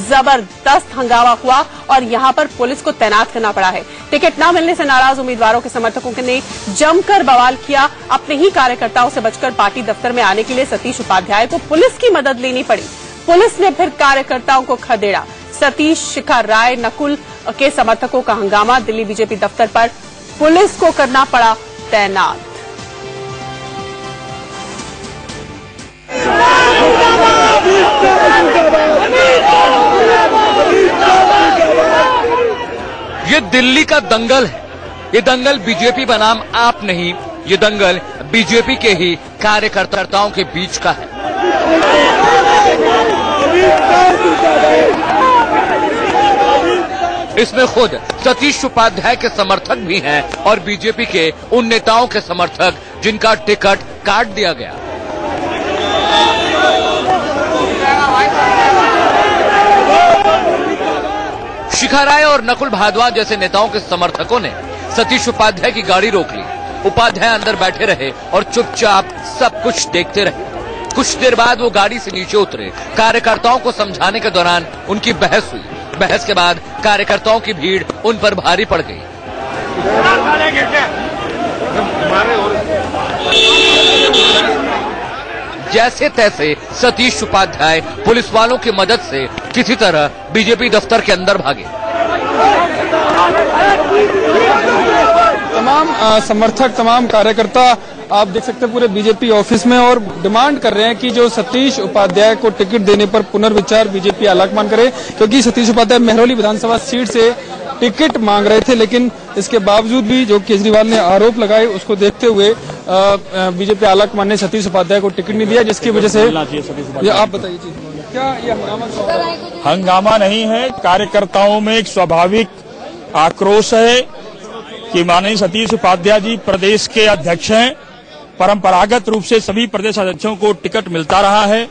जबरदस्त हंगामा हुआ और यहां पर पुलिस को तैनात करना पड़ा है। टिकट न मिलने से नाराज उम्मीदवारों के समर्थकों ने जमकर बवाल किया। अपने ही कार्यकर्ताओं से बचकर पार्टी दफ्तर में आने के लिए सतीश उपाध्याय को पुलिस की मदद लेनी पड़ी। पुलिस ने फिर कार्यकर्ताओं को खदेड़ा। सतीश, शिखा राय, नकुल के समर्थकों का हंगामा। दिल्ली बीजेपी दफ्तर पर पुलिस को करना पड़ा तैनात। ये दिल्ली का दंगल है। ये दंगल बीजेपी बनाम आप नहीं, ये दंगल बीजेपी के ही कार्यकर्ताओं के बीच का है। इसमें खुद सतीश उपाध्याय के समर्थक भी हैं और बीजेपी के उन नेताओं के समर्थक जिनका टिकट काट दिया गया। शिखा राय और नकुल भारद्वाज जैसे नेताओं के समर्थकों ने सतीश उपाध्याय की गाड़ी रोक ली। उपाध्याय अंदर बैठे रहे और चुपचाप सब कुछ देखते रहे। कुछ देर बाद वो गाड़ी से नीचे उतरे। कार्यकर्ताओं को समझाने के दौरान उनकी बहस हुई। बहस के बाद कार्यकर्ताओं की भीड़ उन पर भारी पड़ गई। जैसे तैसे सतीश उपाध्याय पुलिस वालों की मदद से किसी तरह बीजेपी दफ्तर के अंदर भागे। तमाम समर्थक, तमाम कार्यकर्ता आप देख सकते हैं पूरे बीजेपी ऑफिस में और डिमांड कर रहे हैं कि जो सतीश उपाध्याय को टिकट देने पर पुनर्विचार बीजेपी आलाकमान करे, क्योंकि सतीश उपाध्याय मेहरौली विधानसभा सीट से टिकट मांग रहे थे, लेकिन इसके बावजूद भी जो केजरीवाल ने आरोप लगाए उसको देखते हुए बीजेपी आलाकमान ने सतीश उपाध्याय को टिकट नहीं दिया, जिसकी वजह से आप बताइए क्या ये हंगामा नहीं है। कार्यकर्ताओं में एक स्वाभाविक आक्रोश है कि माननीय सतीश उपाध्याय जी प्रदेश के अध्यक्ष हैं। परंपरागत रूप से सभी प्रदेश अध्यक्षों को टिकट मिलता रहा है।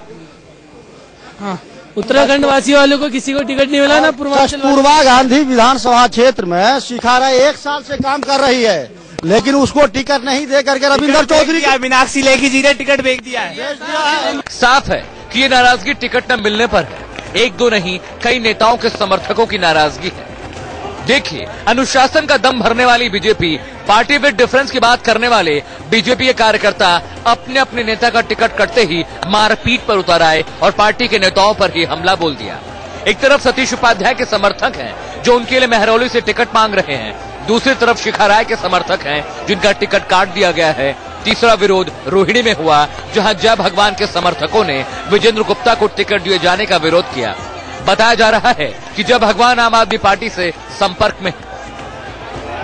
हाँ, उत्तराखंड वासियों वालों को किसी को टिकट नहीं मिला ना। कस्तूरबा गांधी विधानसभा क्षेत्र में शिखा राय 1 साल से काम कर रही है, लेकिन उसको टिकट नहीं दे करके रविंदर चौधरी मीनाक्षी लेखी जी ने टिकट बेच दिया है। साफ है कि ये नाराजगी टिकट न मिलने पर है। एक दो नहीं, कई नेताओं के समर्थकों की नाराजगी है। देखिए, अनुशासन का दम भरने वाली बीजेपी, पार्टी विद डिफरेंस की बात करने वाले बीजेपी के कार्यकर्ता अपने अपने नेता का टिकट कटते ही मारपीट पर उतर आए और पार्टी के नेताओं पर ही हमला बोल दिया। एक तरफ सतीश उपाध्याय के समर्थक हैं जो उनके लिए मेहरौली से टिकट मांग रहे हैं, दूसरी तरफ शिखा राय के समर्थक हैं जिनका टिकट काट दिया गया है। तीसरा विरोध रोहिणी में हुआ, जहां जय भगवान के समर्थकों ने विजेंद्र गुप्ता को टिकट दिए जाने का विरोध किया। बताया जा रहा है कि जय भगवान आम आदमी पार्टी से संपर्क में।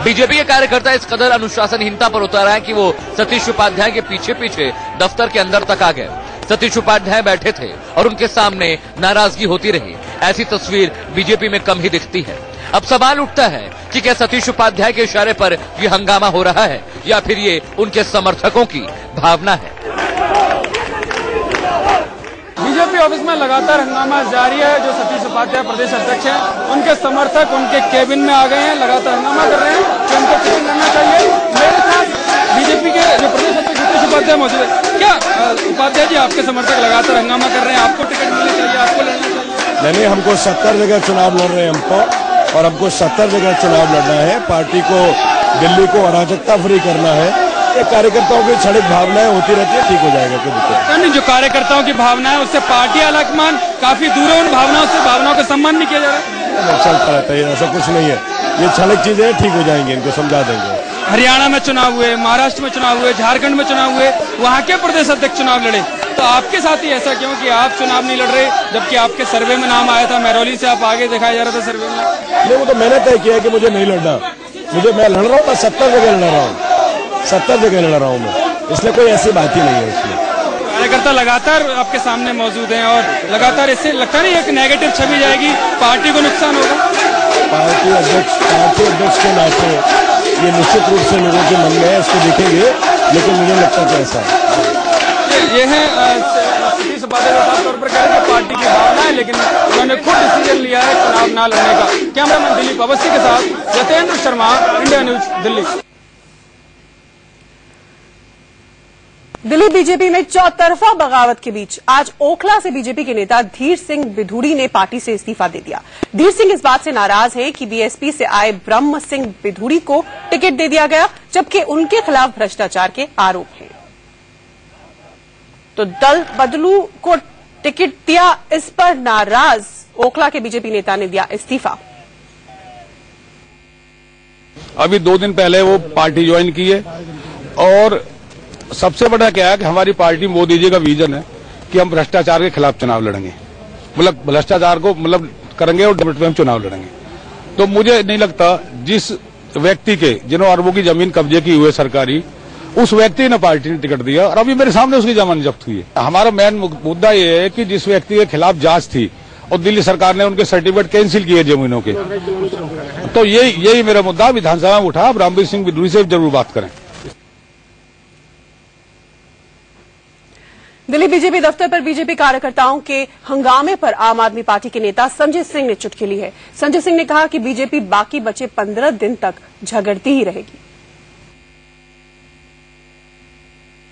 बीजेपी के कार्यकर्ता इस कदर अनुशासनहीनता पर उतर आए कि वो सतीश उपाध्याय के पीछे पीछे दफ्तर के अंदर तक आ गए। सतीश उपाध्याय बैठे थे और उनके सामने नाराजगी होती रही। ऐसी तस्वीर बीजेपी में कम ही दिखती है। अब सवाल उठता है कि क्या सतीश उपाध्याय के इशारे पर ये हंगामा हो रहा है या फिर ये उनके समर्थकों की भावना है। बीजेपी ऑफिस में लगातार हंगामा जारी है। जो सतीश उपाध्याय प्रदेश अध्यक्ष हैं, उनके समर्थक उनके केबिन में आ गए हैं, लगातार हंगामा कर रहे हैं कि उनको टिकट मिलना चाहिए। मेरे साथ बीजेपी के जो प्रदेश अध्यक्ष सतीश उपाध्याय मौजूद है। क्या उपाध्याय जी, आपके समर्थक लगातार हंगामा कर रहे हैं, आपको टिकट मिलना चाहिए, आपको लड़ना चाहिए? नहीं, हमको 70 जगह चुनाव लड़ रहे हैं हमको, और हमको 70 जगह चुनाव लड़ना है। पार्टी को दिल्ली को अराजकता फ्री करना है। ये कार्यकर्ताओं की क्षणिक भावनाएं होती रहती है, ठीक हो जाएगा कोई दिक्कत नहीं। जो कार्यकर्ताओं की भावना है उससे पार्टी आलाकमान काफी दूर है, उन भावनाओं से, भावनाओं का सम्मान नहीं किया जा रहा है। चलता रहता है, ऐसा कुछ नहीं है। ये क्षणिक चीजें ठीक हो जाएंगी, इनको समझा देंगे। हरियाणा में चुनाव हुए, महाराष्ट्र में चुनाव हुए, झारखंड में चुनाव हुए, वहाँ के प्रदेश अध्यक्ष चुनाव लड़े, तो आपके साथ ही ऐसा क्यों कि आप चुनाव नहीं लड़ रहे, जबकि आपके सर्वे में नाम आया था, मेहरौली से आप आगे दिखाया जा रहा था सर्वे में? नहीं, वो तो मैंने तय किया है कि मुझे नहीं लड़ना। मैं लड़ रहा हूँ, मैं 70 जगह लड़ रहा हूँ, 70 जगह लड़ रहा हूँ मैं, इसलिए कोई ऐसी बात ही नहीं है उसमें। कार्यकर्ता लगातार आपके सामने मौजूद हैं और लगातार इससे लगता नहीं एक नेगेटिव छवि जाएगी, पार्टी को नुकसान होगा? पार्टी अध्यक्ष के नाते ये निश्चित रूप से लोगों के मन में है, इसको देखेंगे, लेकिन मुझे लगता है ऐसा ये है सतीश उपाध्याय खास तौर पर कह रहे हैं पार्टी की भावना है, लेकिन उन्होंने खुद डिसीजन लिया है चुनाव न लड़ने का। कैमरामैन दिलीप अवस्थी के साथ Yatendra Sharma, India news, Delhi. Delhi BJP में चौतरफा बगावत के बीच आज ओखला से बीजेपी के नेता धीर सिंह बिधूड़ी ने पार्टी से इस्तीफा दे दिया। धीर सिंह इस बात से नाराज हैं कि बीएसपी से आए ब्रह्म सिंह बिधूड़ी को टिकट दे दिया गया, जबकि उनके खिलाफ भ्रष्टाचार के आरोप हैं। तो दल बदलू को टिकट दिया, इस पर नाराज ओखला के बीजेपी नेता ने दिया इस्तीफा। अभी 2 दिन पहले वो पार्टी ज्वाइन की है और सबसे बड़ा क्या है कि हमारी पार्टी मोदी जी का विजन है कि हम भ्रष्टाचार के खिलाफ चुनाव लड़ेंगे, मतलब भ्रष्टाचार को करेंगे और डबल में चुनाव लड़ेंगे। तो मुझे नहीं लगता जिस व्यक्ति के जिन्होंने अरबों की जमीन कब्जे की हुई है सरकारी, उस व्यक्ति ने पार्टी ने टिकट दिया और अभी मेरे सामने उसकी जमानत जब्त हुई है। हमारा मेन मुद्दा ये है कि जिस व्यक्ति के खिलाफ जांच थी और दिल्ली सरकार ने उनके सर्टिफिकेट कैंसिल किए जमीनों के, तो यही मेरा मुद्दा विधानसभा में उठा। ब्रह्म सिंह बिधूड़ी से जरूर बात करें। दिल्ली बीजेपी दफ्तर पर बीजेपी कार्यकर्ताओं के हंगामे पर आम आदमी पार्टी के नेता संजय सिंह ने चुटकी ली है। संजय सिंह ने कहा कि बीजेपी बाकी बचे 15 दिन तक झगड़ती ही रहेगी।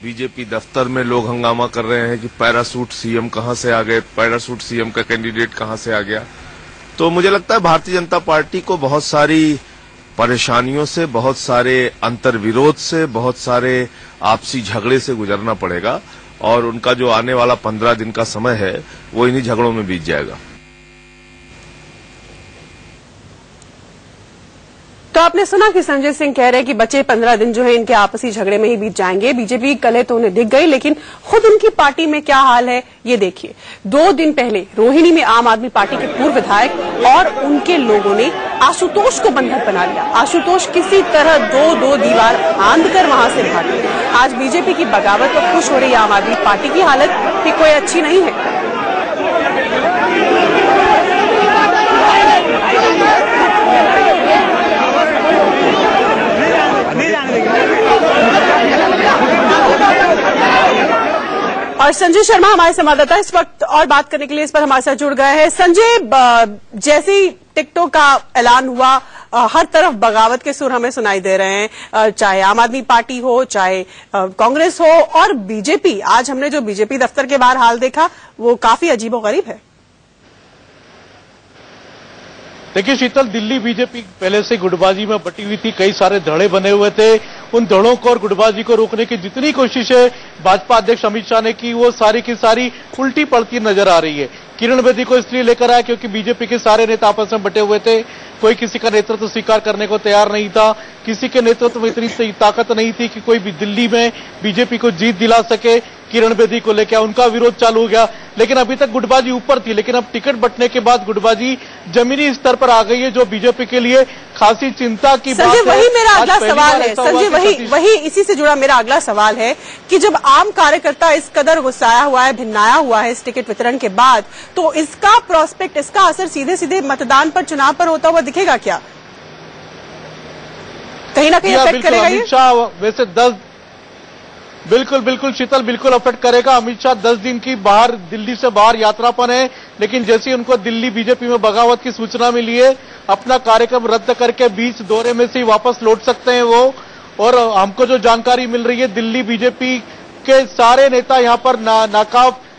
बीजेपी दफ्तर में लोग हंगामा कर रहे हैं कि पैरासूट सीएम कहां से आ गए, पैरासूट सीएम का कैंडिडेट कहां से आ गया। तो मुझे लगता है भारतीय जनता पार्टी को बहुत सारी परेशानियों से, बहुत सारे अंतर्विरोध से, बहुत सारे आपसी झगड़े से गुजरना पड़ेगा और उनका जो आने वाला 15 दिन का समय है वो इन्हीं झगड़ों में बीत जाएगा। तो आपने सुना कि संजय सिंह कह रहे हैं कि बचे 15 दिन जो है इनके आपसी झगड़े में ही बीत जाएंगे। बीजेपी कले तो उन्हें दिख गई, लेकिन खुद उनकी पार्टी में क्या हाल है ये देखिए। 2 दिन पहले रोहिणी में आम आदमी पार्टी के पूर्व विधायक और उनके लोगों ने आशुतोष को बंधक बना लिया। आशुतोष किसी तरह दो दीवार फांद कर वहां से भागे। आज बीजेपी की बगावत पर खुश हो रही आम आदमी पार्टी की हालत भी कोई अच्छी नहीं है। और संजय शर्मा हमारे संवाददाता इस वक्त और बात करने के लिए इस पर हमारे साथ जुड़ गए हैं। संजय, जैसे ही टिकटों का ऐलान हुआ, हर तरफ बगावत के सुर हमें सुनाई दे रहे हैं, चाहे आम आदमी पार्टी हो, चाहे कांग्रेस हो और बीजेपी। आज हमने जो बीजेपी दफ्तर के बाहर हाल देखा वो काफी अजीबोगरीब है। देखिए शीतल, दिल्ली बीजेपी पहले से गुटबाजी में बटी हुई थी। कई सारे धड़े बने हुए थे। उन धड़ों को और गुटबाजी को रोकने की जितनी कोशिशें भाजपा अध्यक्ष अमित शाह ने की, वो सारी की सारी उल्टी पड़ती नजर आ रही है। किरण बेदी को इसलिए लेकर आया क्योंकि बीजेपी के सारे नेता आपस में बटे हुए थे। कोई किसी का नेतृत्व स्वीकार करने को तैयार नहीं था। किसी के नेतृत्व में इतनी ताकत नहीं थी कि कोई भी दिल्ली में बीजेपी को जीत दिला सके। किरण बेदी को लेकर उनका विरोध चालू हो गया, लेकिन अभी तक गुटबाजी ऊपर थी। लेकिन अब टिकट बंटने के बाद गुटबाजी जमीनी स्तर पर आ गई है, जो बीजेपी के लिए खासी चिंता की बात है। वही मेरा अगला सवाल है संजय, वही इसी से जुड़ा मेरा अगला सवाल है कि जब आम कार्यकर्ता इस कदर गुस्साया हुआ है, भिन्नाया हुआ है इस टिकट वितरण के बाद, तो इसका प्रोस्पेक्ट, इसका असर सीधे सीधे मतदान पर, चुनाव पर होता हुआ दिखेगा क्या? कहीं ना कहीं अफेक्ट करेगा ये? अमित शाह वैसे बिल्कुल शीतल, बिल्कुल अफेक्ट करेगा। अमित शाह 10 दिन की दिल्ली से बाहर यात्रा पर है, लेकिन जैसे ही उनको दिल्ली बीजेपी में बगावत की सूचना मिली है, अपना कार्यक्रम रद्द करके बीच दौरे में से ही वापस लौट सकते हैं वो। और हमको जो जानकारी मिल रही है, दिल्ली बीजेपी के सारे नेता यहाँ पर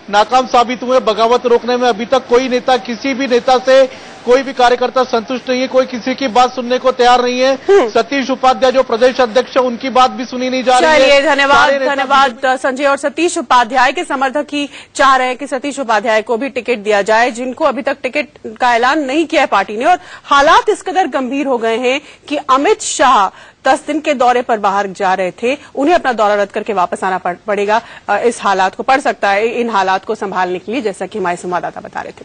नाकाम साबित हुए बगावत रोकने में। अभी तक कोई नेता, किसी भी नेता से कोई भी कार्यकर्ता संतुष्ट नहीं है, कोई किसी की बात सुनने को तैयार नहीं है। सतीश उपाध्याय जो प्रदेश अध्यक्ष है, उनकी बात भी सुनी नहीं जा रही है। चलिए, धन्यवाद संजय। और सतीश उपाध्याय के समर्थक ही चाह रहे हैं कि सतीश उपाध्याय को भी टिकट दिया जाए, जिनको अभी तक टिकट का ऐलान नहीं किया है पार्टी ने। और हालात इस कदर गंभीर हो गए हैं कि अमित शाह 10 दिन के दौरे पर बाहर जा रहे थे, उन्हें अपना दौरा रद्द करके वापस आना पड़ेगा। इस हालात को पड़ सकता है, इन हालात को संभालने के लिए, जैसा कि हमारे संवाददाता बता रहे थे।